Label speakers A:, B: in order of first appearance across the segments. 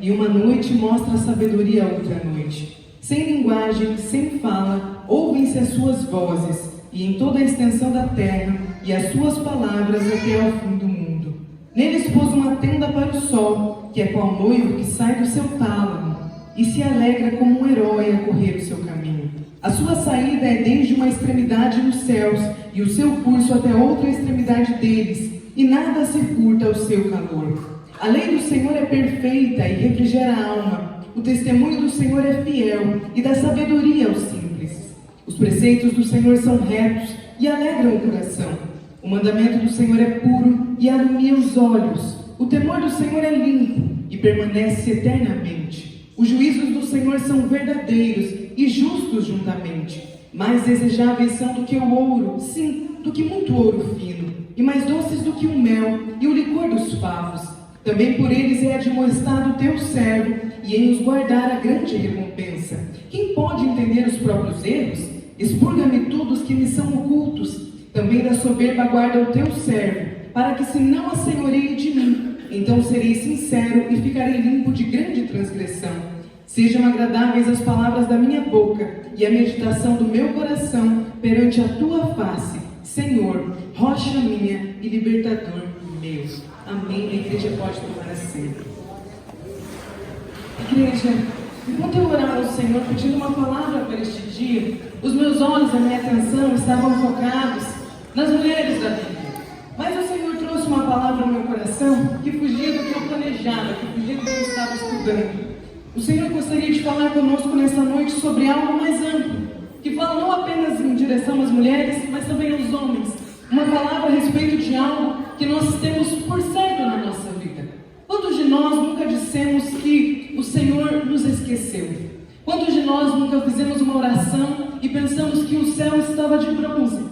A: e uma noite mostra a sabedoria a outra noite. Sem linguagem, sem fala, ouvem-se as suas vozes, e em toda a extensão da terra, e as suas palavras até ao fim do mundo. Neles pôs uma tenda para o sol, que é qual noivo que sai do seu tálamo, e se alegra como um herói a correr o seu caminho. A sua saída é desde uma extremidade dos céus, e o seu curso até outra extremidade deles, e nada se furta ao seu calor. A lei do Senhor é perfeita e refrigera a alma. O testemunho do Senhor é fiel e dá sabedoria aos simples. Os preceitos do Senhor são retos e alegram o coração. O mandamento do Senhor é puro e alumia os olhos. O temor do Senhor é limpo e permanece eternamente. Os juízos do Senhor são verdadeiros e justos juntamente. Mais desejáveis são do que o ouro, sim, do que muito ouro fino, e mais doces do que o mel e o licor dos favos. Também por eles é admoestado o teu servo, e em os guardar a grande recompensa. Quem pode entender os próprios erros? Expurga-me todos que me são ocultos. Também da soberba guarda o teu servo, para que se não assenhoreie de mim. Então serei sincero e ficarei limpo de grande transgressão. Sejam agradáveis as palavras da minha boca, e a meditação do meu coração perante a tua face, Senhor, rocha minha e libertador meu. Amém. A igreja pode tomar assento. Igreja, enquanto eu orava ao Senhor pedindo uma palavra para este dia, os meus olhos, a minha atenção estavam focados nas mulheres da Bíblia. Mas o Senhor trouxe uma palavra ao meu coração que fugia do que eu planejava, que fugia do que eu estava estudando. O Senhor gostaria de falar conosco nessa noite sobre algo mais amplo, que fala não apenas em direção às mulheres, mas também aos homens. Uma palavra a respeito de algo que nós temos por certo na nossa vida. Quantos de nós nunca dissemos que o Senhor nos esqueceu? Quantos de nós nunca fizemos uma oração e pensamos que o céu estava de bronze?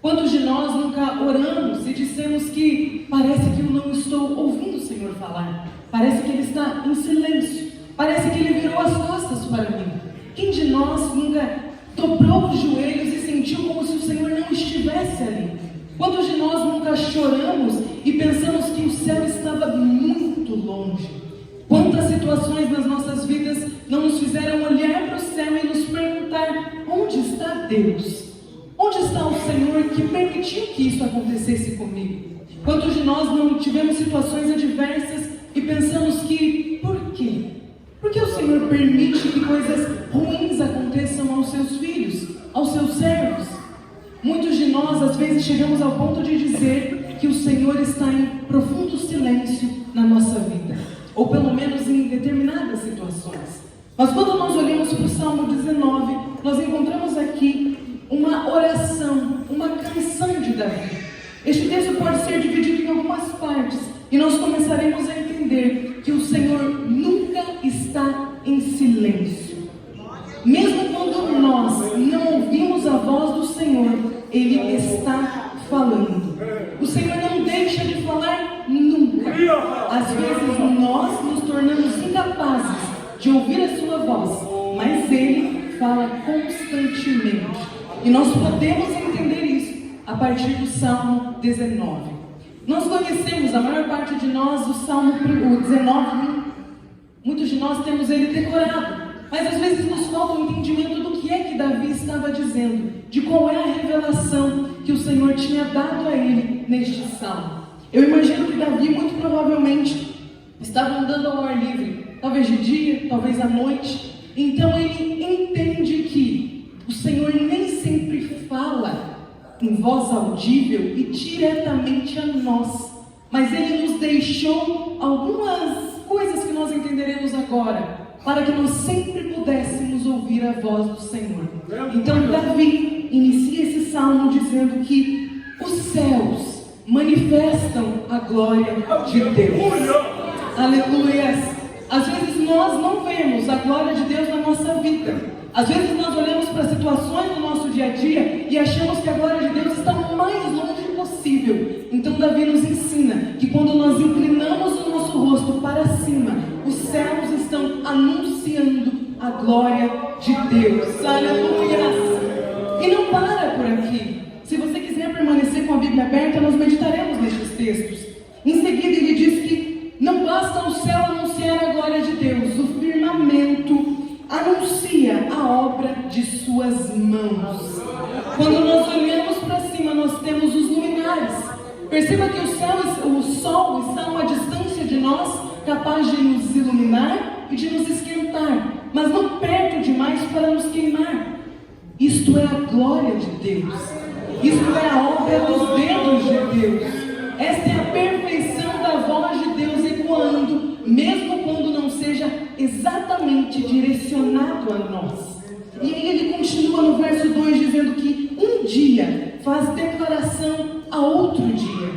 A: Quantos de nós nunca oramos e dissemos que parece que eu não estou ouvindo o Senhor falar? Parece que Ele está em silêncio. Parece que Ele virou as costas para mim. Quem de nós nunca dobrou os joelhos e sentiu como se o Senhor não estivesse ali? Quantos de nós nunca choramos e pensamos que o céu estava muito longe? Quantas situações nas nossas vidas não nos fizeram olhar para o céu e nos perguntar: onde está Deus? Onde está o Senhor que permitiu que isso acontecesse comigo? Quantos de nós não tivemos situações adversas e pensamos que, por quê? Por que o Senhor permite que coisas ruins aconteçam aos seus filhos, aos seus servos? Muitos de nós, às vezes, chegamos ao ponto de dizer que o Senhor está em profundo silêncio na nossa vida, ou pelo menos em determinadas situações. Mas quando nós olhamos para o Salmo 19, nós encontramos aqui uma oração, uma canção de Davi. Este texto pode ser dividido em algumas partes, e nós começaremos a entender que o Senhor nunca está em silêncio. Mesmo quando nós não ouvimos a voz do Senhor, Ele está falando. O Senhor não deixa de falar nunca. Às vezes nós nos tornamos incapazes de ouvir a sua voz, mas Ele fala constantemente. E nós podemos entender isso a partir do Salmo 19. Nós conhecemos, a maior parte de nós, o Salmo 19. Muitos de nós temos ele decorado. Mas às vezes nos falta o entendimento do que é que Davi estava dizendo, de qual é a revelação que o Senhor tinha dado a ele neste salmo. Eu imagino que Davi muito provavelmente estava andando ao ar livre, talvez de dia, talvez à noite. Então ele entende que o Senhor nem sempre fala em voz audível e diretamente a nós, mas Ele nos deixou algumas coisas que nós entenderemos agora, para que nós sempre pudéssemos ouvir a voz do Senhor. Então Davi inicia esse salmo dizendo que os céus manifestam a glória de Deus. Aleluias! Às vezes nós não vemos a glória de Deus na nossa vida. Às vezes nós olhamos para situações do nosso dia a dia e achamos que a glória de Deus está o mais longe possível. Então Davi nos ensina que quando nós inclinamos o nosso rosto para cima, os céus estão anunciando a glória de Deus. Aleluia! E não para por aqui. Se você quiser permanecer com a Bíblia aberta, nós meditaremos nestes textos. Em seguida ele diz que não basta o céu anunciar a glória de Deus, o firmamento, anuncia a obra de suas mãos. Quando nós olhamos para cima, nós temos os luminares. Perceba que o sol está a uma distância de nós, capaz de nos iluminar e de nos esquentar, mas não perto demais para nos queimar. Isto é a glória de Deus. Isto é a obra dos dedos de Deus. Esta é a perfeição da voz de Deus ecoando, mesmo quando não seja exatamente direcionado a nós. E aí ele continua no verso 2 dizendo que um dia faz declaração a outro dia,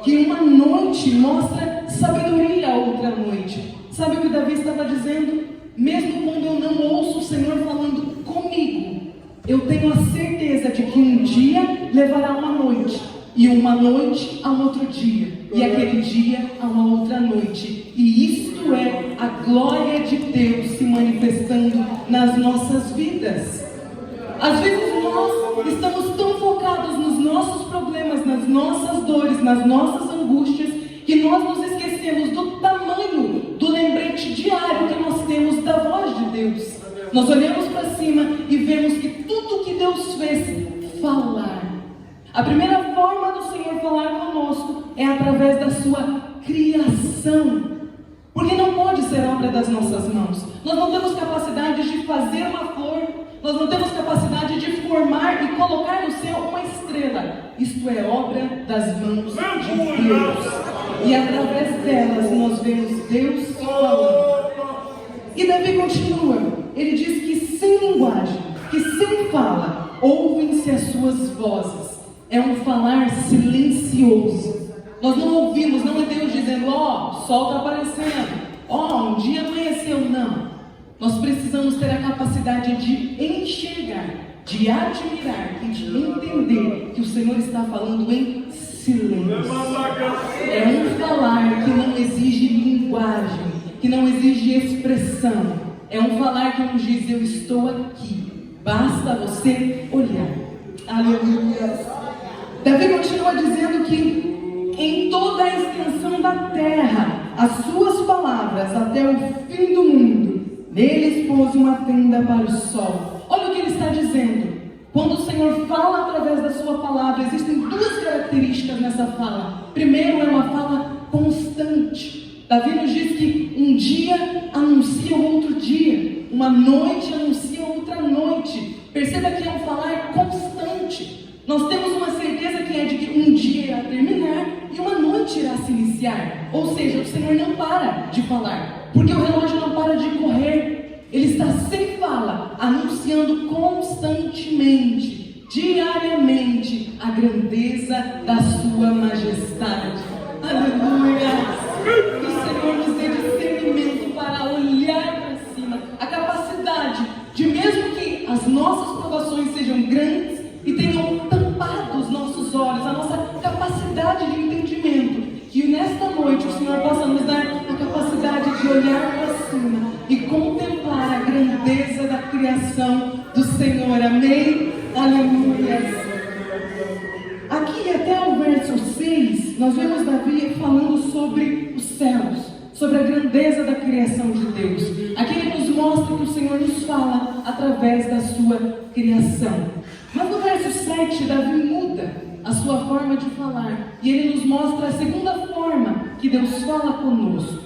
A: que uma noite mostra sabedoria a outra noite. Sabe o que Davi estava dizendo? Mesmo quando eu não ouço o Senhor falando comigo, eu tenho a certeza de que um dia levará uma noite, e uma noite a um outro dia, e aquele dia a uma outra noite. E isto é a glória de Deus se manifestando nas nossas vidas. Às vezes nós estamos tão focados nos nossos problemas, nas nossas dores, nas nossas angústias, que nós nos esquecemos do tamanho do lembrete diário que nós temos da voz de Deus. Nós olhamos para cima e vemos que tudo que Deus fez, falar. A primeira forma do Senhor falar conosco é através da sua criação. Porque não pode ser obra das nossas mãos. Nós não temos capacidade de fazer uma flor. Nós não temos capacidade de formar e colocar no céu uma estrela. Isto é obra das mãos de Deus. E através delas nós vemos Deus falando. E Davi continua. Ele diz que sem linguagem, que sem fala, ouvem-se as suas vozes. É um falar silencioso. Nós não ouvimos, não é Deus dizendo, ó, o sol está aparecendo, ó, um dia amanheceu, não. Nós precisamos ter a capacidade de enxergar, de admirar e de entender que o Senhor está falando em silêncio. É um falar que não exige linguagem, que não exige expressão. É um falar que nos diz, eu estou aqui, basta você olhar. Aleluia. Davi continua dizendo que em toda a extensão da terra, as suas palavras até o fim do mundo, neles pôs uma tenda para o sol. Olha o que ele está dizendo. Quando o Senhor fala através da sua palavra, existem duas características nessa fala. Primeiro, é uma fala constante. Davi nos diz que um dia anuncia o outro dia, uma noite anuncia outra noite. Perceba que é um falar constante. Nós temos uma certeza que é de que um dia irá terminar e uma noite irá se iniciar. Ou seja, o Senhor não para de falar, porque o relógio não para de correr. Ele está sem fala, anunciando constantemente, diariamente, a grandeza da sua majestade. Aleluia! Que o Senhor nos dê discernimento para olhar para cima, a capacidade de, mesmo que as nossas provações sejam grandes e tenham tampado os nossos olhos, a nossa capacidade de entendimento, que nesta noite o Senhor possa nos dar a capacidade de olhar para cima e contemplar a grandeza da criação do Senhor. Amém? Aleluia! Aqui até o verso 6, nós vemos Davi falando sobre os céus, sobre a grandeza da criação de Deus. Aqui ele nos mostra que o Senhor nos fala através da sua criação. Mas no verso 7, Davi muda a sua forma de falar. E ele nos mostra a segunda forma que Deus fala conosco.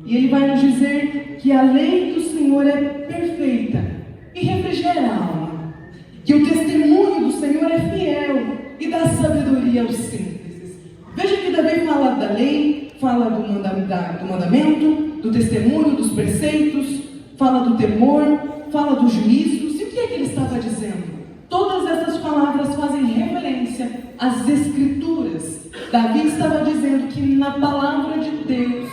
A: E ele vai nos dizer que a lei do Senhor é perfeita e refrigera a alma. Que o testemunho do Senhor é fiel e dá sabedoria aos simples. Veja que Davi fala da lei, fala do mandamento, do testemunho, dos preceitos, fala do temor, fala dos juízos. E o que é que ele estava dizendo? Todas essas palavras fazem referência às Escrituras. Davi estava dizendo que na palavra de Deus,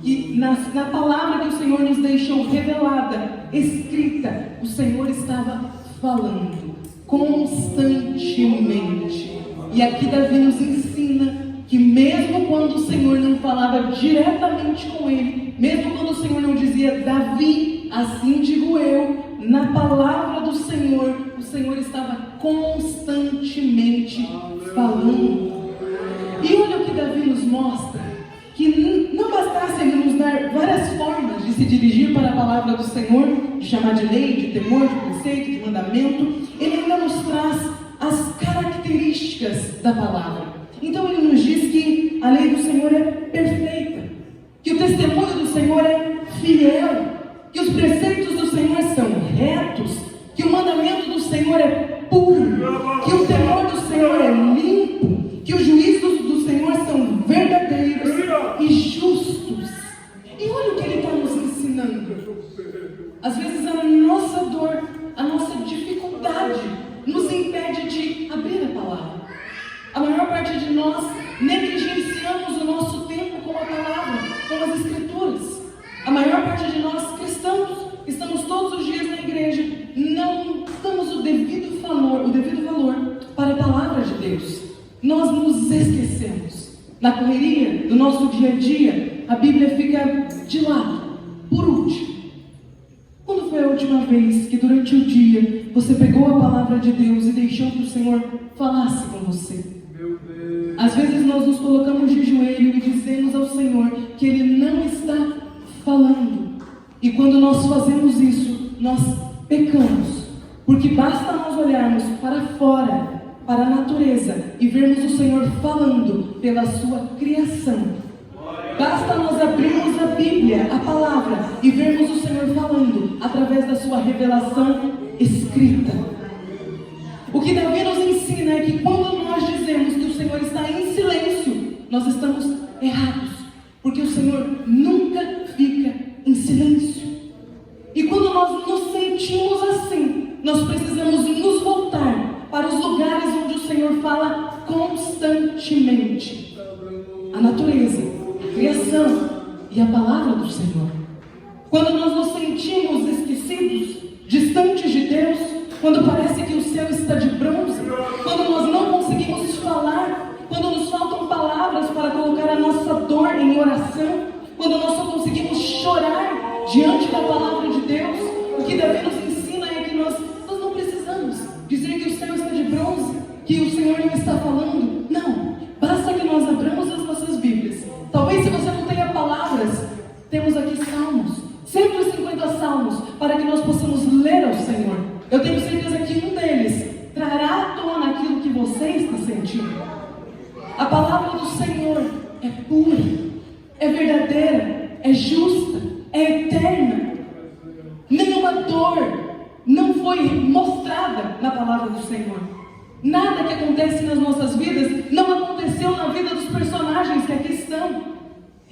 A: e na palavra que o Senhor nos deixou revelada, escrita, o Senhor estava falando constantemente. E aqui Davi nos ensina que mesmo quando o Senhor não falava diretamente com ele, mesmo quando o Senhor não dizia, Davi, assim digo eu, na palavra do Senhor, o Senhor estava constantemente falando. E olha o que Davi nos mostra, que não bastasse ele nos dar usar várias formas de se dirigir para a palavra do Senhor, de chamar de lei, de temor, de preceito, de mandamento. Ele ainda nos traz as características da palavra. Então ele nos diz que a lei do Senhor é perfeita, que o testemunho do Senhor é fiel, que os preceitos do Senhor são retos, que o mandamento do Senhor é puro, que o temor do Senhor é limpo, que os juízos do Senhor são verdadeiros e justos. E olha o que ele está nos ensinando. Às vezes a nossa dor, a nossa dificuldade nos impede de abrir a palavra. A maior parte de nós negligenciamos o nosso tempo com a palavra, com as escrituras. A maior parte de nós cristãos estamos todos os dias na igreja, não damos o devido valor para a palavra de Deus. Nós nos esquecemos. Na correria do nosso dia a dia, a Bíblia fica de lado, por último. Quando foi a última vez que durante o dia você pegou a palavra de Deus e deixou que o Senhor falasse com você? Às vezes nós nos colocamos de joelho e dizemos ao Senhor que Ele não está falando. E quando nós fazemos isso, nós pecamos. Porque basta nós olharmos para fora, para a natureza, e vermos o Senhor falando pela sua criação. Basta nós abrirmos a Bíblia, a palavra, e vermos o Senhor falando através da sua revelação escrita. O que Davi nos ensina é que quando nós dizemos que o Senhor está em silêncio, nós estamos errados, porque o Senhor nunca fica em silêncio. E quando nós nos sentimos assim, nós precisamos nos voltar para os lugares onde o Senhor fala constantemente. A natureza, a criação e a palavra do Senhor. Quando nós nos sentimos esquecidos, distantes de Deus, quando parece que o céu está de bronze, quando nós não conseguimos falar, quando nos faltam palavras para colocar a nossa dor em oração, quando nós só conseguimos chorar diante da palavra de Deus, o que Davi nos ensina é que nós não precisamos dizer que o céu está de bronze, que o Senhor não está falando. Não, basta que nós abramos as nossas Bíblias. Talvez se você não tenha palavras, temos aqui salmos, 150 salmos, para que nós possamos ler ao Senhor. Eu tenho certeza que um deles trará à tona aquilo que você está sentindo. A palavra do Senhor é pura, é verdadeira, é justa, é eterna. Nenhuma dor não foi mostrada na palavra do Senhor. Nada que acontece nas nossas vidas não aconteceu na vida dos personagens que aqui estão.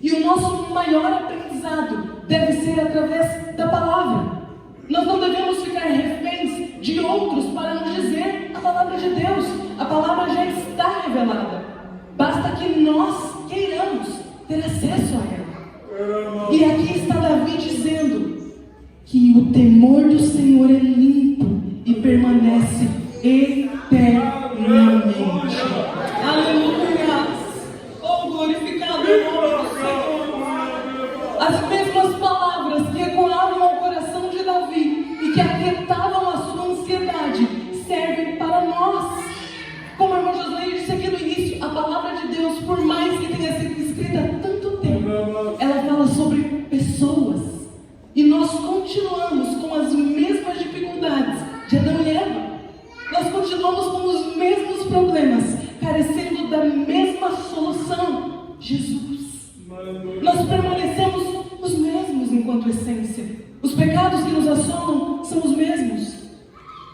A: E o nosso maior aprendizado deve ser através da palavra. Nós não devemos ficar reféns de outros para nos dizer a palavra de Deus. A palavra já está revelada. Basta que nós queiramos ter acesso a ela. E aqui está Davi dizendo que o temor do Senhor é limpo e permanece eternamente. Aleluia! Oh, glorificado é o nome do Senhor. As mesmas palavras que ecoavam ao coração de Davi e que aquietavam a sua ansiedade servem para nós. Como a irmã Joslene disse aqui no início, a palavra de Deus, por mais que tenha sido escrita há tanto tempo, ela fala sobre pessoas. E nós continuamos com as mesmas dificuldades de Adão e Eva. Nós continuamos com os mesmos problemas, carecendo da mesma solução: Jesus. Nós permanecemos os mesmos enquanto essência. Os pecados que nos assolam são os mesmos.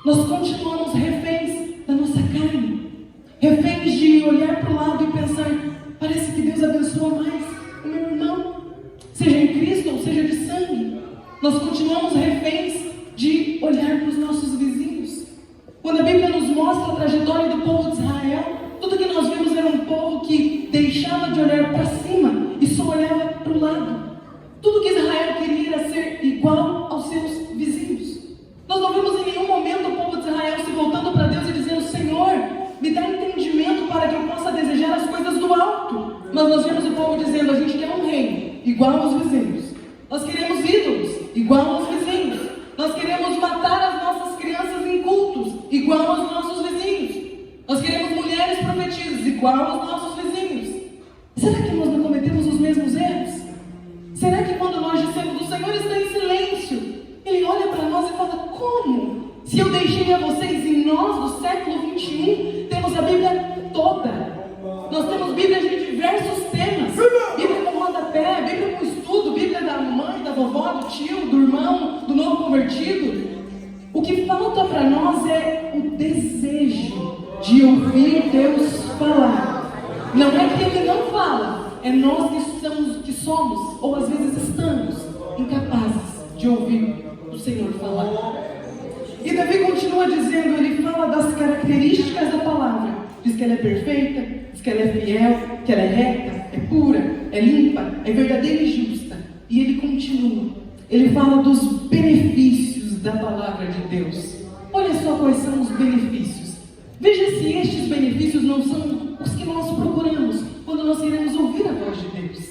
A: Nós continuamos reféns da nossa carne, reféns de olhar para o lado e pensar: parece que Deus abençoa mais o meu irmão, seja em Cristo ou seja de sangue. Nós continuamos reféns de olhar para os nossos vizinhos. Quando a Bíblia nos mostra a trajetória do povo de Israel, tudo que nós vemos era um povo que deixava de olhar para cima e só olhava para o lado. Tudo que Israel queria era ser igual aos seus vizinhos. Nós não vemos em nenhum momento o povo de Israel se voltando para Deus e dizendo: Senhor, me dá entendimento para que eu possa desejar as coisas do alto. Mas nós vemos o povo dizendo: a gente quer um rei igual aos vizinhos. Nós queremos ídolos igual aos vizinhos. Nós queremos matar as nossas crianças em cultos igual aos nossos vizinhos. Nós queremos mulheres profetisas igual aos nossos vizinhos. Será que nós não cometemos os mesmos erros? Será que Se eu deixei a vocês, e nós do século XXI temos a Bíblia toda. Nós temos Bíblia de diversos temas. Bíblia com rodapé, Bíblia com estudo, Bíblia da mãe, da vovó, do tio, do irmão, do novo convertido. O que falta para nós é o desejo de ouvir Deus falar. Não é que Ele não fala, é nós que somos, ou às vezes estamos, incapazes de ouvir o Senhor falar. E Davi continua dizendo, ele fala das características da palavra. Diz que ela é perfeita, diz que ela é fiel, que ela é reta, é pura, é limpa, é verdadeira e justa. E ele continua, ele fala dos benefícios da palavra de Deus. Olha só quais são os benefícios. Veja se estes benefícios não são os que nós procuramos quando nós queremos ouvir a voz de Deus.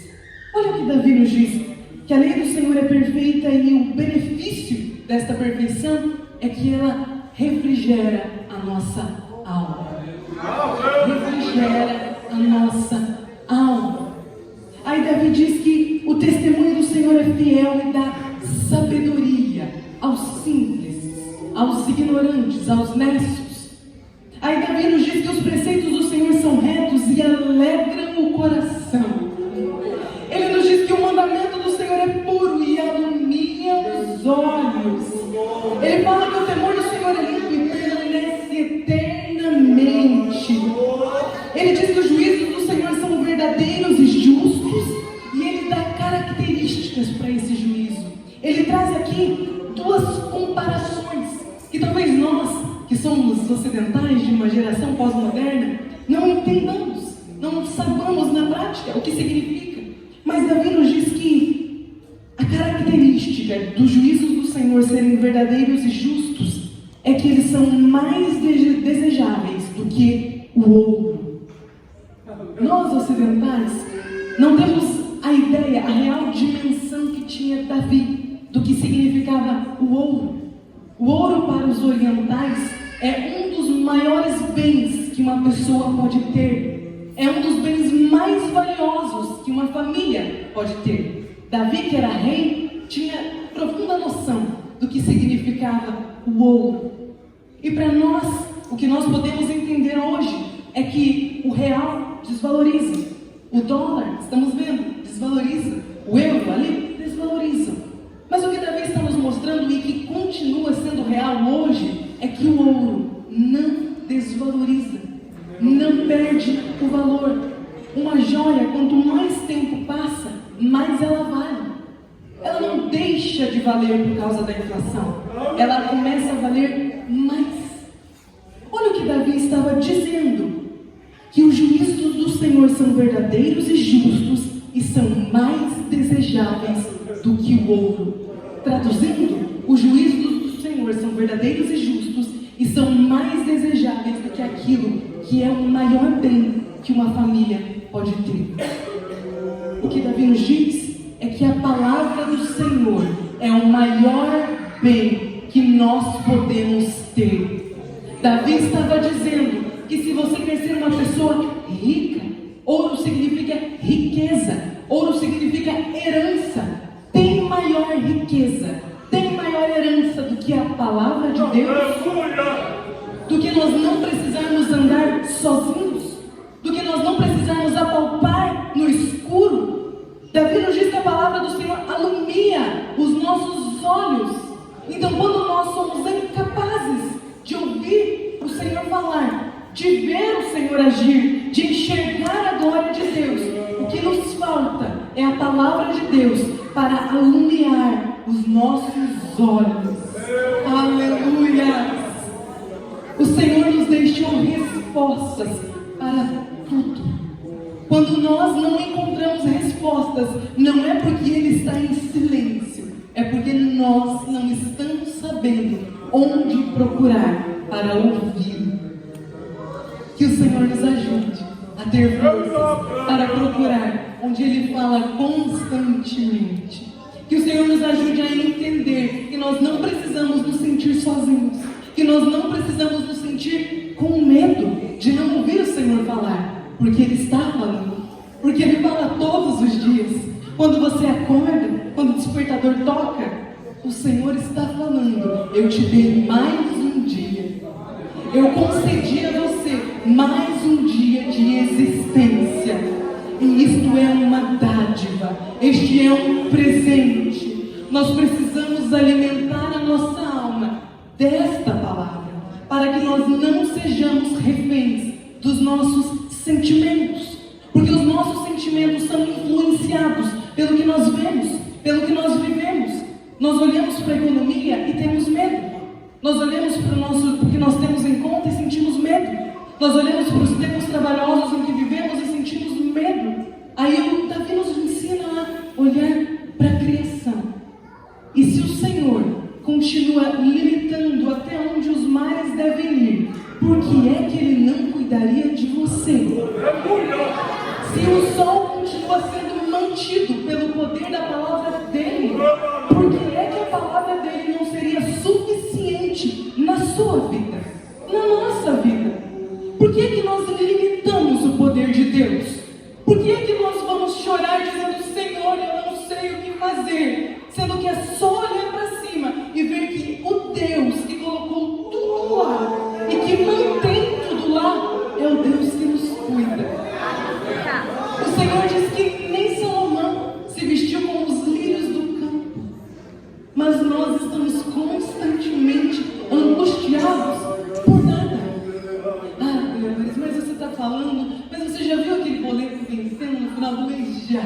A: Olha o que Davi nos diz, que a lei do Senhor é perfeita e o benefício desta perfeição é que ela refrigera a nossa alma. Refrigera a nossa alma. Aí Davi diz que o testemunho do Senhor é fiel e dá sabedoria aos simples, aos ignorantes, aos nestos. Aí Davi nos diz que os preceitos do Senhor são retos e alegram o coração. Ele nos diz que o mandamento do Senhor é puro e alumia os olhos. Ele fala que o temor do Senhor é limpo e permanece eternamente. Ele diz que os juízos do Senhor são verdadeiros e justos, e Ele dá características para esse juízo. Ele traz aqui duas comparações, que talvez nós, que somos ocidentais de uma geração pós-moderna, não entendamos, não saibamos na prática o que significa. Mas Davi nos diz que a característica dos juízos do Senhor serem verdadeiros e justos é que eles são mais desejáveis do que o ouro. Nós ocidentais não temos a ideia, a real dimensão que tinha Davi do que significava o ouro. O ouro para os orientais é um dos maiores bens que uma pessoa pode ter. É um dos bens mais valiosos que uma família pode ter. Davi, que era rei, tinha profunda noção do que significava o ouro. E para nós, o que nós podemos entender hoje é que o real desvaloriza. O dólar, estamos vendo, desvaloriza. O euro ali, desvaloriza. Mas o que Davi está nos mostrando e que continua sendo real hoje é que o ouro não desvaloriza, não perde o valor. Uma joia, quanto mais tempo passa, mais ela vale. Ela não deixa de valer por causa da inflação. Ela começa a valer mais. Olha o que Davi estava dizendo, que os juízos do Senhor são verdadeiros e justos e são mais desejáveis do que o ouro. Traduzindo, os juízos do Senhor são verdadeiros e justos e são mais desejáveis do que aquilo que é o maior bem que uma família pode ter. O que Davi nos diz é que a palavra do Senhor é o maior bem que nós podemos ter. Davi estava dizendo que se você quer ser uma pessoa rica, ouro significa riqueza, ouro significa herança. Tem maior riqueza, tem maior herança do que a palavra de Deus, do que nós não precisarmos andar sozinhos, do que nós não precisarmos apalpar no escuro. Davi nos diz que a palavra do Senhor alumia os nossos olhos. Então, quando nós somos incapazes de ouvir o Senhor falar, de ver o Senhor agir, de enxergar a glória de Deus, o que nos falta é a palavra de Deus para alumiar os nossos olhos. Aleluia! O Senhor nos deixou respostas para tudo. Quando nós não encontramos respostas, não é porque Ele está em silêncio, é porque nós não estamos sabendo onde procurar para ouvir. Que o Senhor nos ajude a ter forças para procurar onde Ele fala constantemente. Que o Senhor nos ajude a entender que nós não precisamos nos sentir sozinhos, que nós não precisamos nos sentir com medo de não ouvir o Senhor falar, porque Ele está falando, porque Ele fala todos os dias. Quando você acorda, quando o despertador toca, o Senhor está falando: eu te dei mais um eu concedi a você mais um dia de existência. E isto é uma dádiva, este é um presente. Nós precisamos alimentar a nossa alma desta palavra, para que nós não sejamos reféns dos nossos sentimentos, porque os nossos sentimentos são influenciados pelo que nós vemos, pelo que nós vivemos. Nós olhamos para a economia e temos medo. Nós olhamos para o que nós temos em conta e sentimos medo. Nós olhamos para os tempos trabalhosos em que vivemos e sentimos medo. Aí o Davi nos ensina a olhar para a criação. E se o Senhor continua limitando até onde os mares devem ir, por que é que Ele não cuidaria de você? Se o sol continua sendo mantido pelo poder da palavra dEle, por que é que a palavra dEle não seria suficiente na sua vida, na nossa vida? Por que é que nós limitamos o poder de Deus? Por que é que nós vamos chorar dizendo: Senhor, eu não sei o que fazer, sendo que é só olhar para cima e ver que o Deus que colocou tudo lá e que mantém tudo lá é o Deus que nos cuida? O Senhor diz que nem Salomão se vestiu como os lírios do campo, mas nós estamos constantemente angustiados por nada. Ah, Deus, mas você está falando, mas você já viu aquele boleto vencendo no final do mês? Já.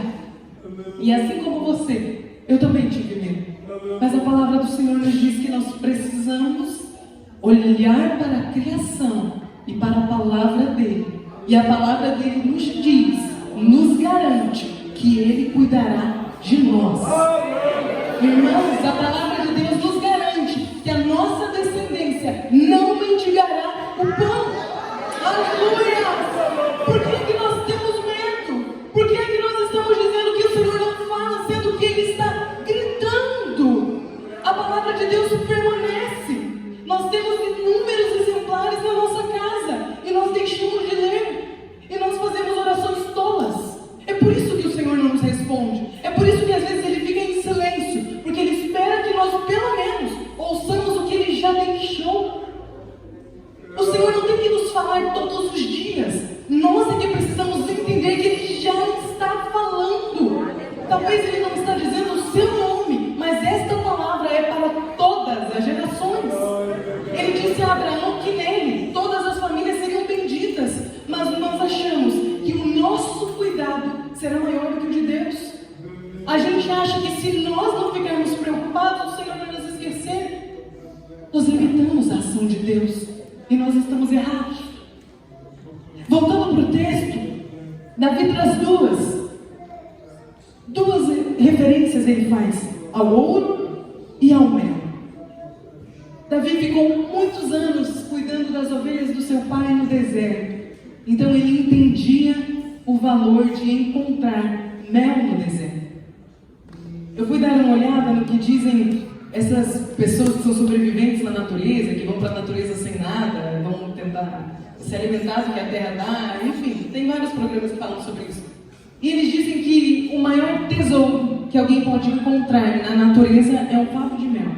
A: E assim como você, eu também tive medo. Mas a palavra do Senhor nos diz que nós precisamos olhar para a criação e para a palavra dEle. E a palavra dEle nos diz, nos garante que Ele cuidará de nós. Irmãos, a palavra de Deus nos garante que a nossa descendência não mendigará o pão. Aleluia! Por que nós temos medo? Por que nós estamos dizendo que o Senhor não fala, sendo que Ele está gritando? A palavra de Deus permanece. Nós temos inúmeros exemplares na nossa casa e nós deixamos de ler. E nós fazemos orações tolas. É por isso que o Senhor não nos responde. É por isso que às vezes Ele fica em silêncio, porque Ele espera que nós pelo menos ouçamos o que Ele já deixou. O Senhor não tem que nos falar todos os dias. Nós é que precisamos entender que Ele já está falando. Talvez Ele não está dizendo o seu nome, mas esta palavra é para todas as gerações. Ele disse a Abraão que nele todas as famílias seriam benditas, mas nós achamos que o nosso cuidado será maior do que o de Deus. A gente acha que se nós não ficarmos preocupados, o Senhor vai nos esquecer. Nós limitamos a ação de Deus e nós estamos errados. Voltando para o texto, Davi traz duas referências ele faz ao ouro e ao mel. Davi ficou muitos anos cuidando das ovelhas do seu pai no deserto. Então ele entendia o valor de encontrar mel no deserto. Eu fui dar uma olhada no que dizem essas pessoas que são sobreviventes na natureza, que vão para a natureza sem nada, vão tentar se alimentar do que a terra dá, enfim, tem vários programas que falam sobre isso. E eles dizem que o maior tesouro que alguém pode encontrar na natureza é um favo de mel.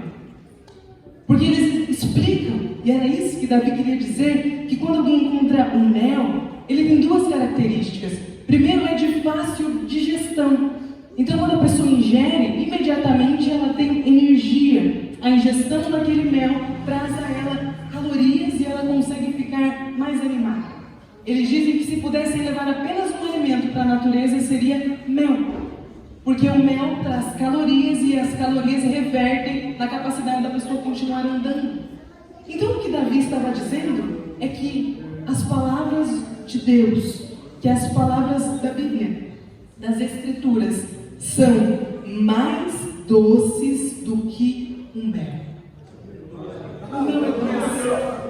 A: Porque eles explicam, e era isso que Davi queria dizer, que quando alguém encontra o mel, ele tem duas características. Primeiro, é de fácil digestão. Então, quando a pessoa ingere, imediatamente ela tem energia. A ingestão daquele mel traz a ela calorias e ela consegue ficar mais animada. Eles dizem que se pudessem levar apenas um alimento para a natureza, seria mel. Porque o mel traz calorias e as calorias revertem na capacidade da pessoa continuar andando. Então, o que Davi estava dizendo é que as palavras de Deus, que as palavras da Bíblia, das Escrituras, são mais doces do que um mel. O mel é doce.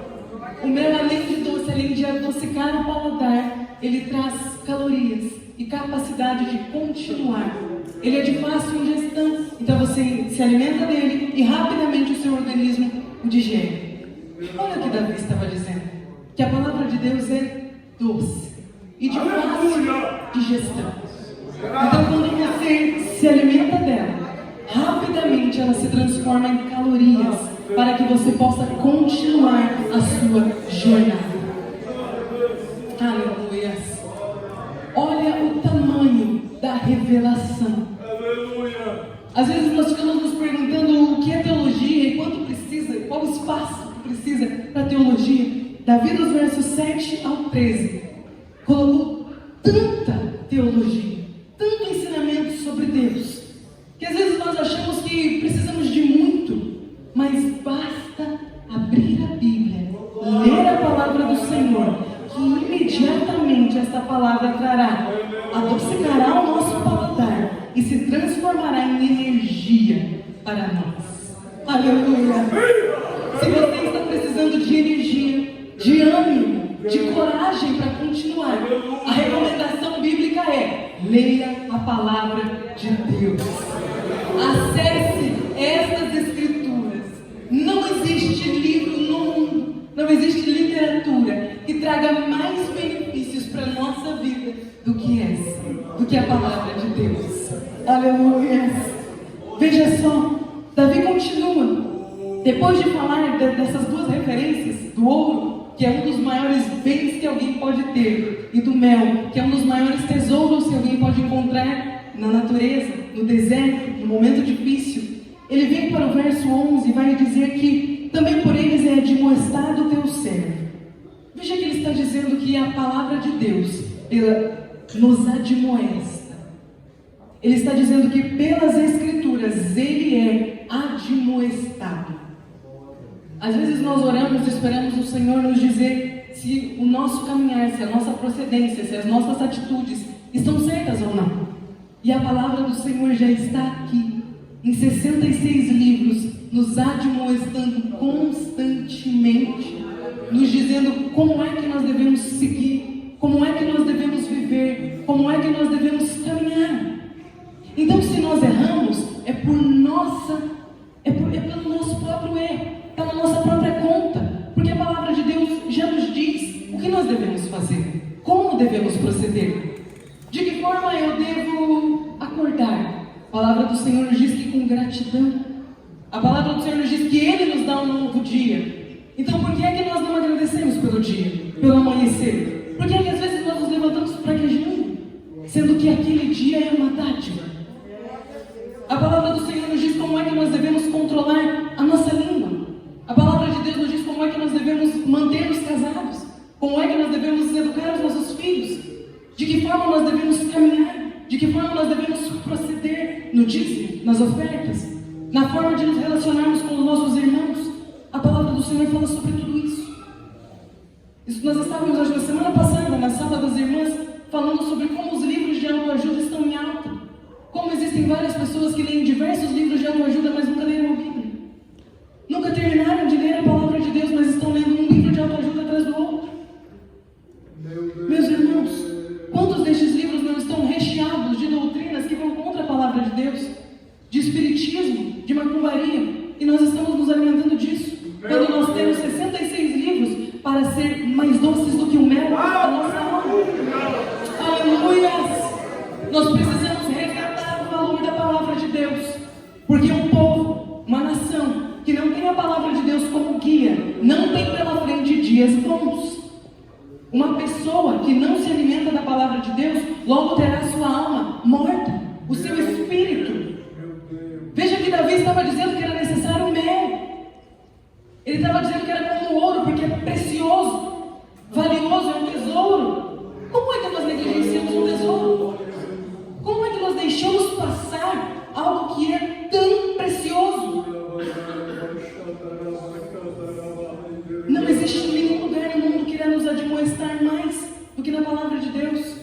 A: O mel, além de doce, além de adocicar o paladar, ele traz calorias e capacidade de continuar. Ele é de fácil ingestão, então você se alimenta dele e rapidamente o seu organismo o digere. Olha o que Davi estava dizendo, que a palavra de Deus é doce e de fácil digestão. Então, quando você se alimenta dela, rapidamente ela ela se transforma em calorias para que você possa continuar a sua jornada. Aleluia. Olha o tamanho da revelação. Às vezes nós ficamos nos perguntando o que é teologia e quanto precisa, qual o espaço que precisa para teologia. Davi, nos versos 7 ao 13, colocou tanta teologia, tanto ensinamento sobre Deus, que às vezes nós achamos que precisamos de muito, mas basta abrir a Bíblia, ler a palavra do Senhor, que imediatamente esta palavra adocicará o nosso paladar e se transformará em energia para nós. Aleluia! Se você está precisando de energia, de ânimo, de coragem para continuar, a recomendação bíblica é: leia a palavra de Deus. Acesse estas escrituras. Não existe livro no mundo, não existe literatura que traga mais benefícios para a nossa vida do que essa, do que a palavra de Deus. Aleluia! Veja só, Davi continua. Depois de falar dessas duas referências, do ouro, que é um dos maiores bens que alguém pode ter, e do mel, que é um dos maiores tesouros que alguém pode encontrar na natureza, no deserto, no momento difícil, ele vem para o verso 11 e vai dizer que também por eles é admoestado o teu servo. Veja que ele está dizendo que a palavra de Deus nos admoesta. Ele está dizendo que pelas Escrituras ele é admoestado. Às vezes nós oramos e esperamos o Senhor nos dizer se o nosso caminhar, se a nossa procedência, se as nossas atitudes estão certas ou não. E a palavra do Senhor já está aqui, em 66 livros, nos admoestando constantemente, nos dizendo como é que nós devemos seguir, como é que nós devemos viver, como é que nós devemos caminhar. Então, se nós erramos, é pelo nosso próprio erro. Está na nossa própria conta, porque a palavra de Deus já nos diz o que nós devemos fazer, como devemos proceder, de que forma eu devo acordar. A palavra do Senhor nos diz que com gratidão. A palavra do Senhor nos diz que Ele nos dá um novo dia. Então por que é que nós não agradecemos pelo dia, pelo amanhecer? Por que é que às vezes nós nos levantamos fraquejando, sendo que aquele dia é uma dádiva? A palavra do Senhor nos diz como é que nós devemos controlar a nossa língua. A palavra de Deus nos diz como é que nós devemos manter-nos casados, como é que nós devemos educar os nossos filhos, de que forma nós devemos caminhar, de que forma nós devemos proceder no dízimo, nas ofertas, na forma de nos relacionarmos com os nossos irmãos. A palavra do Senhor fala sobre tudo isso. Nós estávamos hoje, na semana passada, na sala das irmãs, falando sobre como os livros de autoajuda estão em alta, como existem várias pessoas que leem diversos livros de autoajuda, mas nunca leram a Bíblia. Nunca terminaram de ler a palavra de Deus, mas estão lendo um livro de autoajuda atrás do outro. Meus irmãos, quantos destes livros não estão recheados de doutrinas que vão contra a palavra de Deus, de espiritismo, de macumbaria, e nós estamos nos alimentando disso, quando nós temos 66 livros para ser mais doces do que o mel da nossa alma. Aleluia! Nós precisamos resgatar o valor da palavra de Deus, porque um povo, uma nação que não tem a palavra de Deus como guia, não tem pela frente dias bons. Uma pessoa que não se alimenta da palavra de Deus, logo terá sua alma morta, o seu espírito. Veja que Davi estava dizendo que era necessário mel. Ele estava dizendo que era como ouro, porque é precioso, valioso, é um tesouro. Como é que nós negligenciamos um tesouro? Como é que nós deixamos passar algo que é tão precioso? Não existe nenhum lugar no mundo que irá nos admoestar mais do que na palavra de Deus,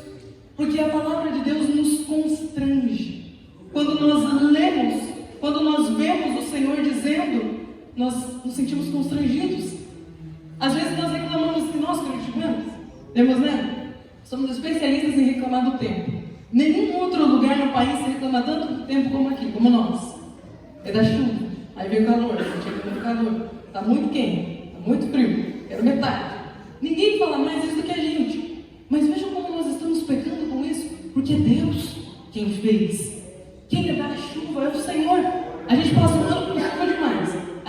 A: porque a palavra de Deus nos constrange. Quando nós lemos, quando nós vemos o Senhor dizendo, nós nos sentimos constrangidos. Às vezes nós reclamamos que nós criticamos, temos, né? Somos especialistas em reclamar do tempo. Nenhum outro lugar no país se reclama tanto do tempo como aqui, como nós. É da chuva, aí vem o calor, chega muito calor, está muito quente, está muito frio, quero metade. Ninguém fala mais isso do que a gente. Mas vejam como nós estamos pecando com isso, porque é Deus quem fez. Quem dá a chuva é o Senhor. A gente passa um ano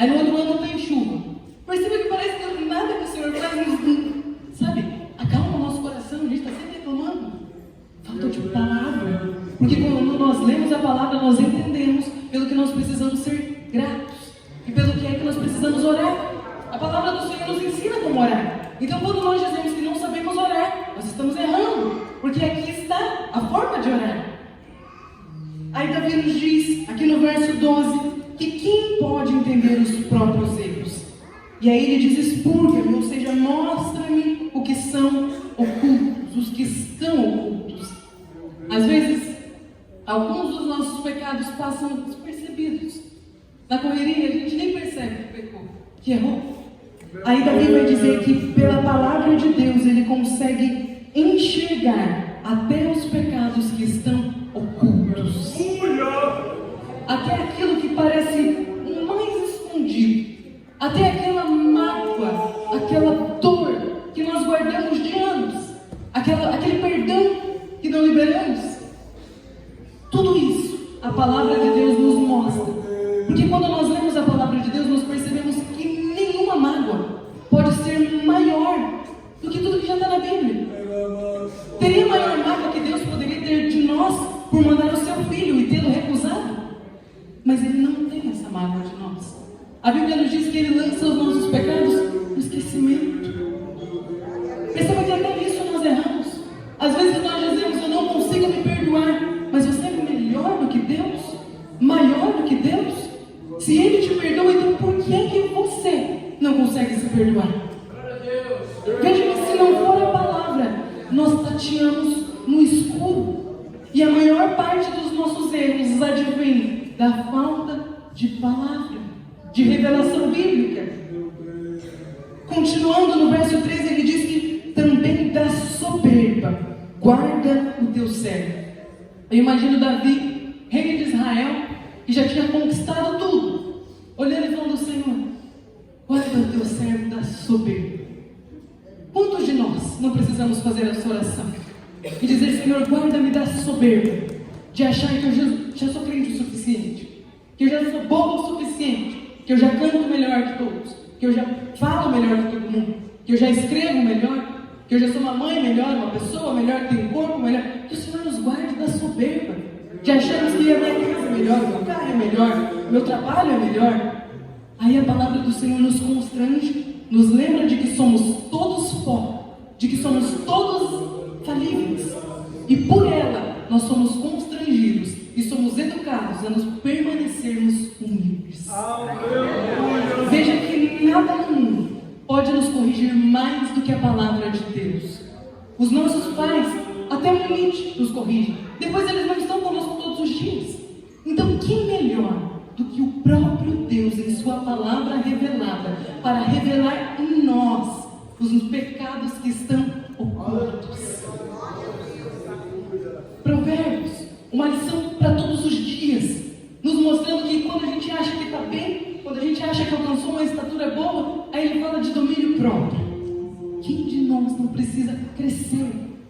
A: Aí no outro ano tem chuva. Perceba que parece que nada que o Senhor faz sabe, acalma o nosso coração, a gente está sempre reclamando. Falta de palavra. Porque quando nós lemos a palavra, nós entendemos pelo que nós precisamos ser gratos. E pelo que é que nós precisamos orar. A palavra do Senhor nos ensina como orar. Então quando nós dizemos que não sabemos orar, nós estamos errando. Porque aqui está a forma de orar. Aí Davi nos diz, aqui no verso 12, que quem pode entender os próprios erros? E aí ele diz, expurga-me, ou seja, mostra-me o que são ocultos, os que estão ocultos. Às vezes, alguns dos nossos pecados passam despercebidos. Na correria, a gente nem percebe que pecou, que errou. Aí Davi vai dizer que pela palavra de Deus, ele consegue enxergar até os pecados que estão ocultos. Até aquilo que parece mais escondido. Até aquela mágoa, aquela dor que nós guardamos de anos. Aquele perdão que não liberamos. Tudo isso a palavra de Deus nos mostra. Porque quando nós lemos a palavra de Deus, nós percebemos que nenhuma mágoa pode ser maior do que tudo que já está na Bíblia. Teria maior mágoa que Deus poderia ter de nós por mandar o seu filho e tê-lo recusado? Mas Ele não tem essa mágoa de nós. A Bíblia nos diz que Ele lança os nossos pecados no esquecimento. Perceba que até nisso nós erramos. Às vezes nós dizemos, eu não consigo me perdoar. Mas você é melhor do que Deus? Maior do que Deus? Se Ele te perdoa, então por que você não consegue se perdoar? Veja que se não for a palavra, nós tateamos no escuro. E a maior parte dos nossos erros advém da falta de palavra, de revelação bíblica. Continuando no verso 13, ele diz que também da soberba guarda o teu servo. Eu imagino Davi, rei de Israel, que já tinha conquistado tudo, olhando e falando, Senhor, guarda o teu servo da soberba. Quantos de nós não precisamos fazer essa oração? E dizer, Senhor, guarda-me da soberba, de achar que eu já sou crente o suficiente, que eu já sou bom o suficiente, que eu já canto melhor que todos, que eu já falo melhor que todo mundo, que eu já escrevo melhor, que eu já sou uma mãe melhor, uma pessoa melhor, que tem um corpo melhor. Que o Senhor nos guarde da soberba, de acharmos que a minha casa é melhor, o meu carro é melhor, o meu trabalho é melhor. Aí a palavra do Senhor nos constrange, nos lembra de que somos todos pó, de que somos todos falíveis. E por ela nós somos constrangidos e somos educados a nos permanecermos humildes. Veja que nada no mundo pode nos corrigir mais do que a palavra de Deus. Os nossos pais, até o limite, nos corrigem. Depois eles não estão conosco todos os dias. Então, quem melhor do que o próprio Deus em sua palavra revelada para revelar em nós os pecados que estão ocultos? Provérbios, uma lição para todos os dias, nos mostrando que quando a gente acha que está bem, quando a gente acha que alcançou uma estatura boa, aí ele fala de domínio próprio. Quem de nós não precisa crescer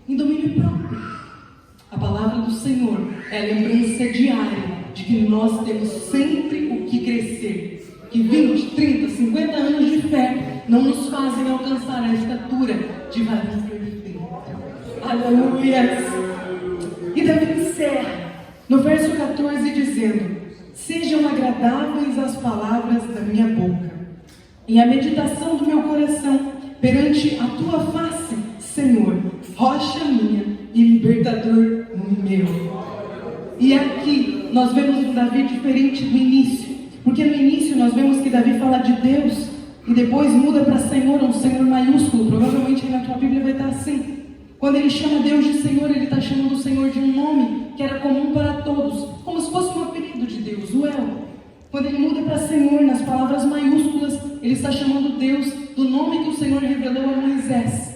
A: em domínio próprio? A palavra do Senhor é a lembrança diária de que nós temos sempre o que crescer. Que 20, 30, 50 anos de fé não nos fazem alcançar a estatura de varão perfeito. Aleluia! E Davi encerra no verso 14 dizendo: sejam agradáveis as palavras da minha boca e a meditação do meu coração perante a tua face, Senhor, rocha minha e libertador meu. E aqui nós vemos um Davi diferente do início, porque no início nós vemos que Davi fala de Deus e depois muda para Senhor, um Senhor maiúsculo. Provavelmente na tua Bíblia vai estar assim. Quando ele chama Deus de Senhor, ele está chamando o Senhor de um nome que era comum para todos, como se fosse um apelido de Deus, o El. Quando ele muda para Senhor, nas palavras maiúsculas, ele está chamando Deus do nome que o Senhor revelou a Moisés,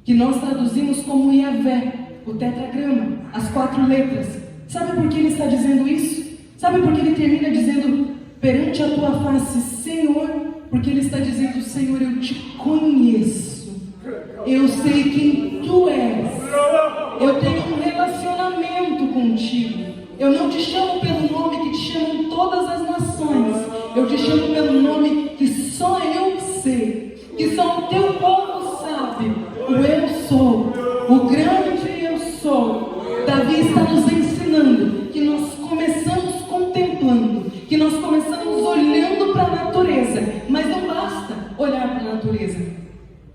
A: que nós traduzimos como Yahvé, o tetragrama, as 4 letras. Sabe por que ele está dizendo isso? Sabe por que ele termina dizendo perante a tua face, Senhor? Porque ele está dizendo, Senhor, eu te conheço. Eu sei quem tu és. Eu tenho um relacionamento contigo. Eu não te chamo pelo nome que te chamam todas as nações. Eu te chamo pelo pelo nome que só eu sei, que só o teu povo sabe, o eu sou, o grande eu sou. Davi está nos ensinando que nós começamos contemplando, que nós começamos olhando para a natureza, mas não basta olhar para a natureza.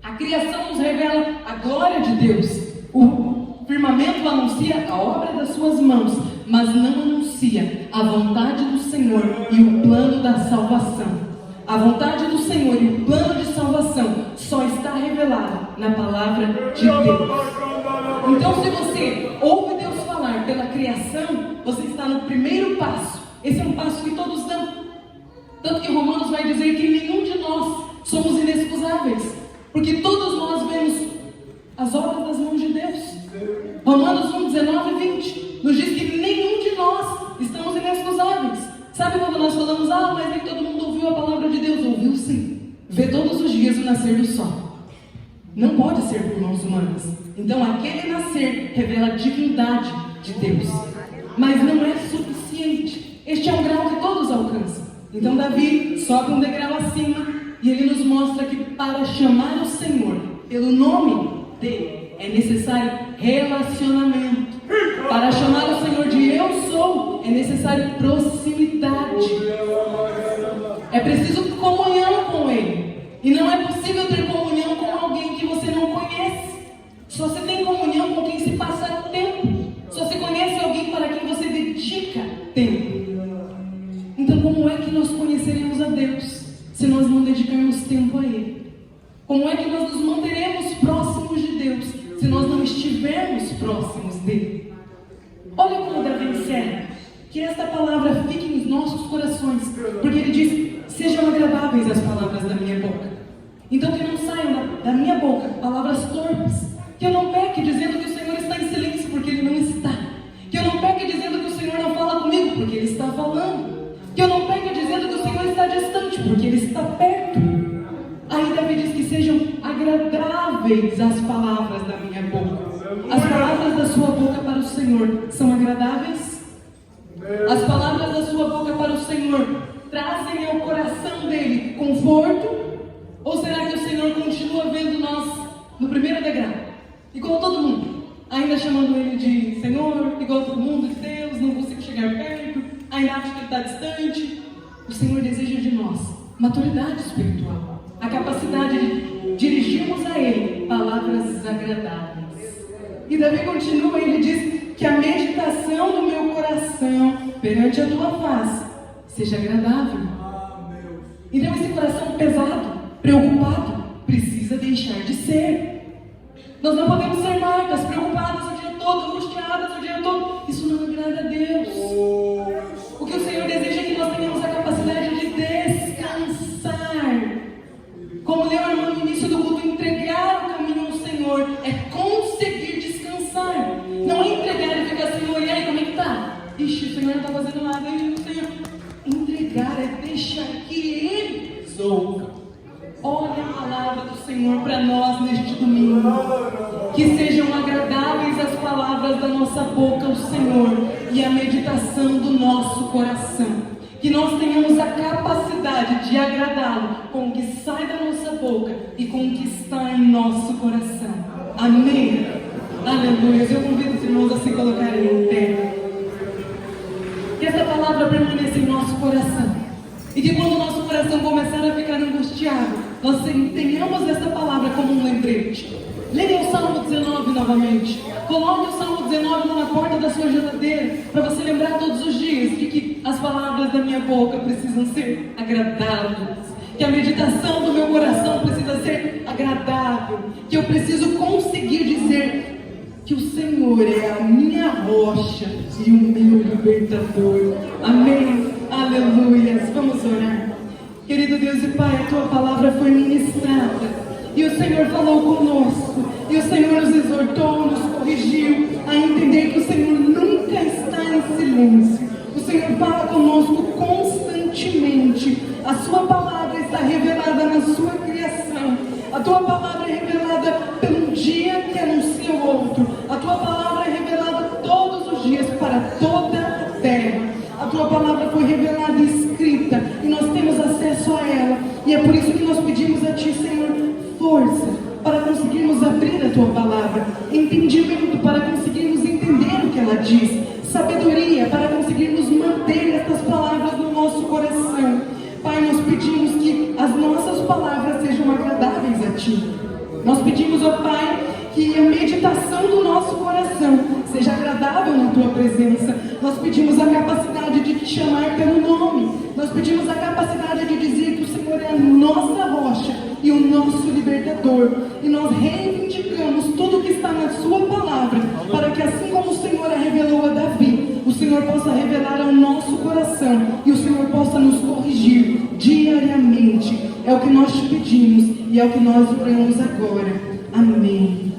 A: A criação nos revela a glória de Deus. O firmamento anuncia a obra das suas mãos, mas não anuncia a vontade do Senhor e o plano da salvação. A vontade do Senhor e o plano de salvação só está revelado na palavra de Deus. Então, se você ouve Deus falar pela criação, você está no primeiro passo. Esse é um passo que todos dão. Tanto que Romanos vai dizer que nenhum de nós somos inexcusáveis, porque todos nós vemos as obras das mãos de Deus. Romanos 1, 19 e 20 nos diz que nenhum de nós estamos inexcusáveis. Sabe quando nós falamos, mas nem todo mundo ouviu a palavra de Deus? Ouviu sim. Vê todos os dias o nascer do sol. Não pode ser por mãos humanas. Então aquele nascer revela a divindade de Deus. Mas não é suficiente. Este é um grau que todos alcançam. Então Davi sobe um degrau acima e ele nos mostra que para chamar o Senhor pelo nome dele é necessário relacionamento. Para chamar o Senhor de eu sou é necessário proximidade. É preciso comunhão com Ele. E não é possível ter comunhão com alguém que você não conhece. Só se tem comunhão com quem se passa tempo. Só se conhece alguém para quem você dedica tempo. Então como é que nós conheceremos a Deus se nós não dedicarmos tempo a Ele? Como é que nós nos manteremos próximos de Deus se nós não estivermos próximos dele? Olha como Davi encerra, que esta palavra fique nos nossos corações, porque ele diz, sejam agradáveis as palavras da minha boca. Então que não saiam da minha boca palavras torpes, que eu não peque dizendo que o Senhor está em silêncio, porque Ele não está, que eu não peque dizendo que o Senhor não fala comigo, porque Ele está falando, que eu não peque dizendo que o Senhor está distante, porque Ele está perto. Aí Davi diz que sejam agradáveis as palavras da minha boca. As palavras da sua boca para o Senhor são agradáveis? As palavras da sua boca para o Senhor trazem ao coração dele conforto? Ou será que o Senhor continua vendo nós no primeiro degrau? Igual todo mundo, ainda chamando ele de Senhor, igual todo mundo, de Deus, não consigo chegar perto, ainda acho que ele está distante. O Senhor deseja de nós maturidade espiritual, a capacidade de dirigirmos a Ele palavras agradáveis. E Davi continua, ele diz que a meditação do meu coração perante a tua face seja agradável. Então esse coração pesado, preocupado, precisa deixar de ser. Nós não podemos ser marcas, preocupadas o dia todo, angustiadas o dia todo. Isso não agrada a Deus. O que o Senhor deseja é que nós tenhamos a capacidade de descansar. Como leu a irmã no início do culto, entregar o caminho ao Senhor é conseguir descansar. Não é entregar e ficar assim, e aí, como é que tá? Ixi, o Senhor não está fazendo nada. O Senhor... Entregar é deixar que Ele resolva. Olha a palavra do Senhor para nós neste domingo. Que sejam agradáveis as palavras da nossa boca ao Senhor e a meditação do nosso coração. Que nós tenhamos a capacidade de agradá-lo com o que sai da nossa boca e com o que está em nosso coração. Amém? Aleluia. Eu convido os irmãos a se colocarem em pé. Que essa palavra permaneça em nosso coração. E que quando o nosso coração começar a ficar angustiado, nós tenhamos essa palavra como um lembrete. Leia o Salmo 19 novamente. Coloque o Salmo 19 na porta da sua geladeira, para você lembrar todos os dias de que as palavras da minha boca precisam ser agradáveis, que a meditação do meu coração precisa ser agradável, que eu preciso conseguir dizer que o Senhor é a minha rocha e o meu libertador. Amém? Aleluia. Vamos orar. Querido Deus e Pai, a Tua palavra foi ministrada e o Senhor falou conosco, e o Senhor nos exortou, nos corrigiu a entender que o Senhor nunca está em silêncio. O Senhor fala conosco constantemente. A Sua palavra está revelada na Sua criação. A Tua palavra é revelada pelo dia que anuncia o outro. A Tua palavra é revelada todos os dias para toda a terra. A Tua palavra foi revelada e escrita, e nós temos acesso a ela. E é por isso que nós pedimos a Ti, Senhor, força para conseguirmos abrir a Tua palavra, entendimento para conseguirmos entender o que ela diz, sabedoria para conseguirmos manter estas palavras no nosso coração. Pai, nós pedimos que as nossas palavras sejam agradáveis a Ti. Nós pedimos, ó Pai, que a meditação do nosso coração seja agradável na Tua presença. Nós pedimos a capacidade de Te chamar pelo nome. Nós pedimos a capacidade de dizer que o Senhor é a nossa rocha e o nosso libertador. E nós reivindicamos tudo que está na Sua palavra, para que assim como o Senhor a revelou a Davi, o Senhor possa revelar ao nosso coração e o Senhor possa nos corrigir diariamente. É o que nós te pedimos e é o que nós oramos agora. Amém.